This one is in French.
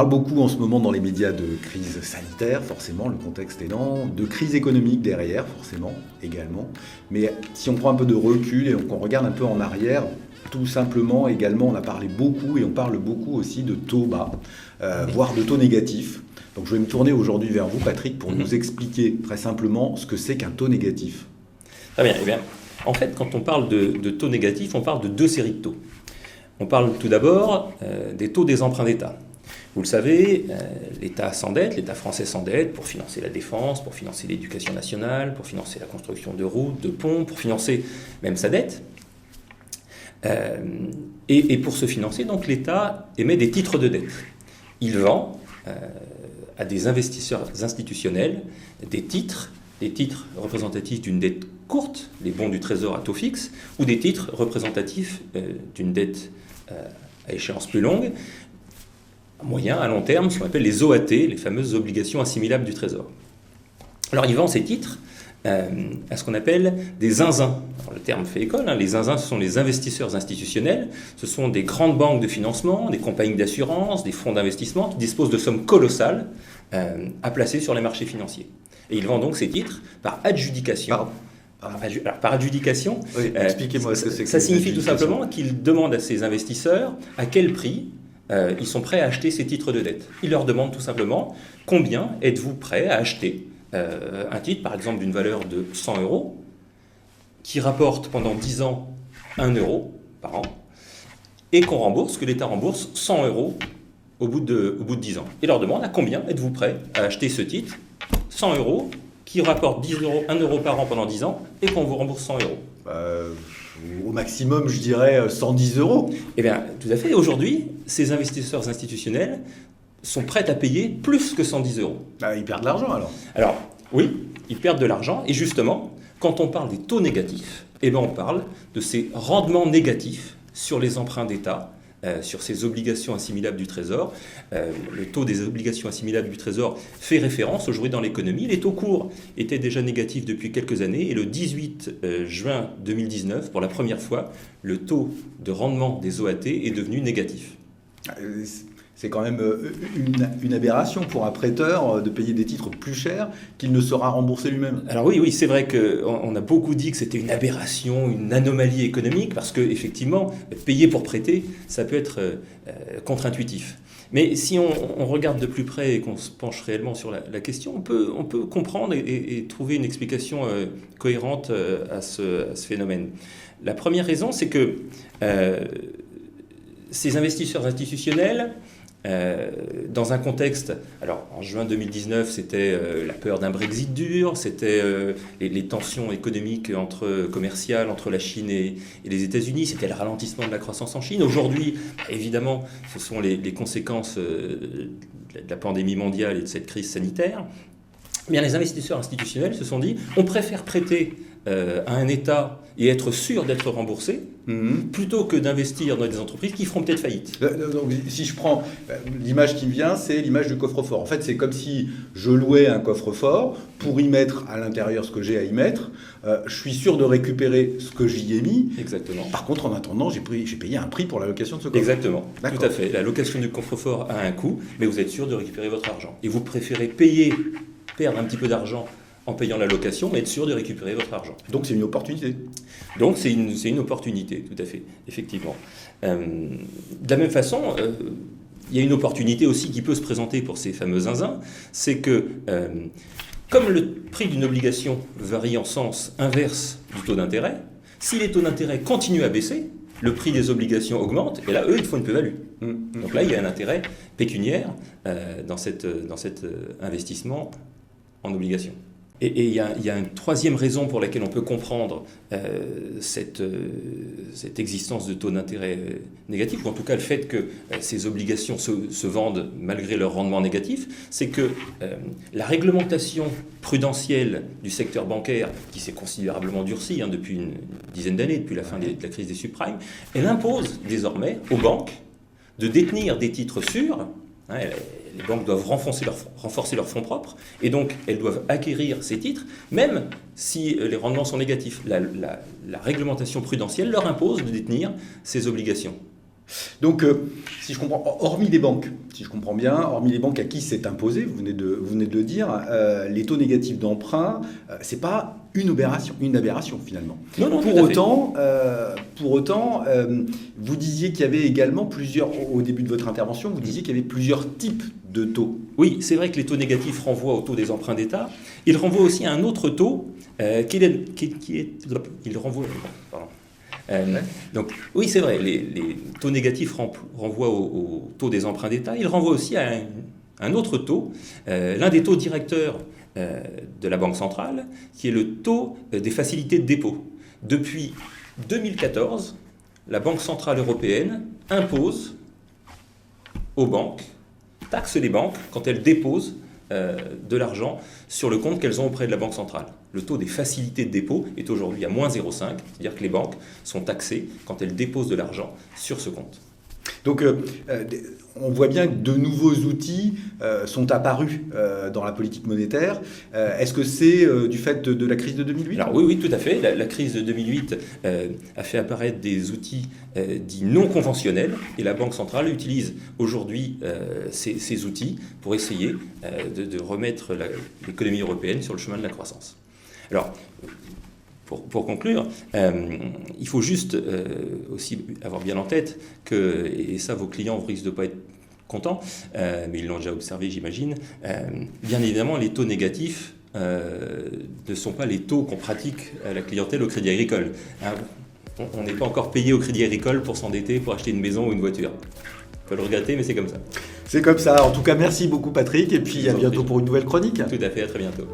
parle beaucoup en ce moment dans les médias de crise sanitaire, forcément, le contexte aidant, de crise économique derrière, forcément, également. Mais si on prend un peu de recul et qu'on regarde un peu en arrière, tout simplement, également, on a parlé beaucoup et on parle beaucoup aussi de taux bas, voire de taux négatifs. Donc je vais me tourner aujourd'hui vers vous, Patrick, pour nous expliquer très simplement ce que c'est qu'un taux négatif. Très bien. Eh bien, en fait, quand on parle de taux négatifs, on parle de deux séries de taux. On parle tout d'abord des taux des emprunts d'État. Vous le savez, l'État s'endette, l'État français s'endette pour financer la défense, pour financer l'éducation nationale, pour financer la construction de routes, de ponts, pour financer même sa dette. Et pour se financer, donc, l'État émet des titres de dette. Il vend à des investisseurs institutionnels des titres représentatifs d'une dette courte, les bons du Trésor à taux fixe, ou des titres représentatifs d'une dette à échéance plus longue, à moyen, à long terme, ce qu'on appelle les OAT, les fameuses obligations assimilables du Trésor. Alors il vend ces titres à ce qu'on appelle des zinzins. Alors, le terme fait école, les zinzins, ce sont les investisseurs institutionnels, ce sont des grandes banques de financement, des compagnies d'assurance, des fonds d'investissement qui disposent de sommes colossales à placer sur les marchés financiers. Et il vend donc ces titres par adjudication. Alors, par adjudication, oui, expliquez-moi ce que c'est que ça signifie tout simplement qu'il demande à ses investisseurs à quel prix ils sont prêts à acheter ces titres de dette. Il leur demande tout simplement combien êtes-vous prêts à acheter un titre, par exemple d'une valeur de 100 €, qui rapporte pendant 10 ans 1 euro par an, et qu'on rembourse, que l'État rembourse 100 € au bout de 10 ans. Il leur demande à combien êtes-vous prêts à acheter ce titre, 100 € qui rapporte 1 euro par an pendant 10 ans et qu'on vous rembourse 100 €. Au maximum, je dirais 110 €. Eh bien, tout à fait. Aujourd'hui, ces investisseurs institutionnels sont prêts à payer plus que 110 €. Ils perdent de l'argent alors. Alors, oui, ils perdent de l'argent. Et justement, quand on parle des taux négatifs, eh bien, on parle de ces rendements négatifs sur les emprunts d'État, sur ces obligations assimilables du Trésor. Le taux des obligations assimilables du Trésor fait référence aujourd'hui dans l'économie. Les taux courts étaient déjà négatifs depuis quelques années et le 18 juin 2019, pour la première fois, le taux de rendement des OAT est devenu négatif. C'est quand même une aberration pour un prêteur de payer des titres plus chers qu'il ne sera remboursé lui-même. Alors oui, c'est vrai qu'on a beaucoup dit que c'était une aberration, une anomalie économique, parce qu'effectivement, payer pour prêter, ça peut être contre-intuitif. Mais si on regarde de plus près et qu'on se penche réellement sur la question, on peut comprendre et trouver une explication cohérente à ce phénomène. La première raison, c'est que ces investisseurs institutionnels, dans un contexte, alors en juin 2019, c'était la peur d'un Brexit dur, c'était les tensions économiques commerciales entre la Chine et les États-Unis, c'était le ralentissement de la croissance en Chine. Aujourd'hui, évidemment, ce sont les conséquences de la pandémie mondiale et de cette crise sanitaire. Bien, les investisseurs institutionnels se sont dit, on préfère prêter à un État et être sûr d'être remboursé, plutôt que d'investir dans des entreprises qui feront peut-être faillite. Donc, si je prends l'image qui me vient, c'est l'image du coffre-fort. En fait, c'est comme si je louais un coffre-fort pour y mettre à l'intérieur ce que j'ai à y mettre. Je suis sûr de récupérer ce que j'y ai mis. Exactement. Par contre, en attendant, j'ai payé un prix pour la location de ce coffre. Exactement. D'accord. Tout à fait. La location du coffre-fort a un coût, mais vous êtes sûr de récupérer votre argent. Et vous préférez perdre un petit peu d'argent en payant la location, mais être sûr de récupérer votre argent. Donc c'est une opportunité. Donc c'est une opportunité, tout à fait, effectivement. De la même façon, il y a une opportunité aussi qui peut se présenter pour ces fameux zinzins, c'est que comme le prix d'une obligation varie en sens inverse du taux d'intérêt, si les taux d'intérêt continuent à baisser, le prix des obligations augmente, et là, eux, ils font une plus-value. Donc là, il y a un intérêt pécuniaire dans cet investissement en obligations. Et il y a une troisième raison pour laquelle on peut comprendre cette existence de taux d'intérêt négatifs, ou en tout cas le fait que ces obligations se vendent malgré leur rendement négatif, c'est que la réglementation prudentielle du secteur bancaire, qui s'est considérablement durcie depuis une dizaine d'années, depuis la fin de la crise des subprimes, elle impose désormais aux banques de détenir des titres sûrs. Les banques doivent renforcer leurs fonds propres, et donc elles doivent acquérir ces titres, même si les rendements sont négatifs. La réglementation prudentielle leur impose de détenir ces obligations. Donc, si je comprends, hormis les banques, si je comprends bien, hormis les banques à qui c'est imposé, vous venez de le dire, les taux négatifs d'emprunt, c'est pas une aberration finalement. Non, Pour autant, vous disiez qu'il y avait également au début de votre intervention, vous disiez qu'il y avait plusieurs types de taux. Oui, c'est vrai que les taux négatifs renvoient au taux des emprunts d'État. Ils renvoient aussi à un autre taux il renvoie. Pardon. Donc, oui, c'est vrai, les taux négatifs renvoient au taux des emprunts d'État. Ils renvoient aussi à un autre taux, l'un des taux directeurs de la Banque centrale, qui est le taux des facilités de dépôt. Depuis 2014, la Banque centrale européenne impose aux banques, taxe les banques quand elles déposent de l'argent sur le compte qu'elles ont auprès de la Banque centrale. Le taux des facilités de dépôt est aujourd'hui à moins 0,5, c'est-à-dire que les banques sont taxées quand elles déposent de l'argent sur ce compte. Donc, on voit bien que de nouveaux outils sont apparus dans la politique monétaire. Est-ce que c'est du fait de la crise de 2008 ? Alors oui, tout à fait. La crise de 2008 a fait apparaître des outils dits non conventionnels et la Banque centrale utilise aujourd'hui ces outils pour essayer de remettre l'économie européenne sur le chemin de la croissance. Alors, pour conclure, il faut juste aussi avoir bien en tête que, et ça vos clients risquent de ne pas être contents, mais ils l'ont déjà observé j'imagine, bien évidemment les taux négatifs ne sont pas les taux qu'on pratique à la clientèle au Crédit Agricole. On n'est pas encore payé au Crédit Agricole pour s'endetter, pour acheter une maison ou une voiture. On peut le regretter, mais c'est comme ça. C'est comme ça. En tout cas, merci beaucoup Patrick, et puis à bientôt pour une nouvelle chronique. Tout à fait, à très bientôt.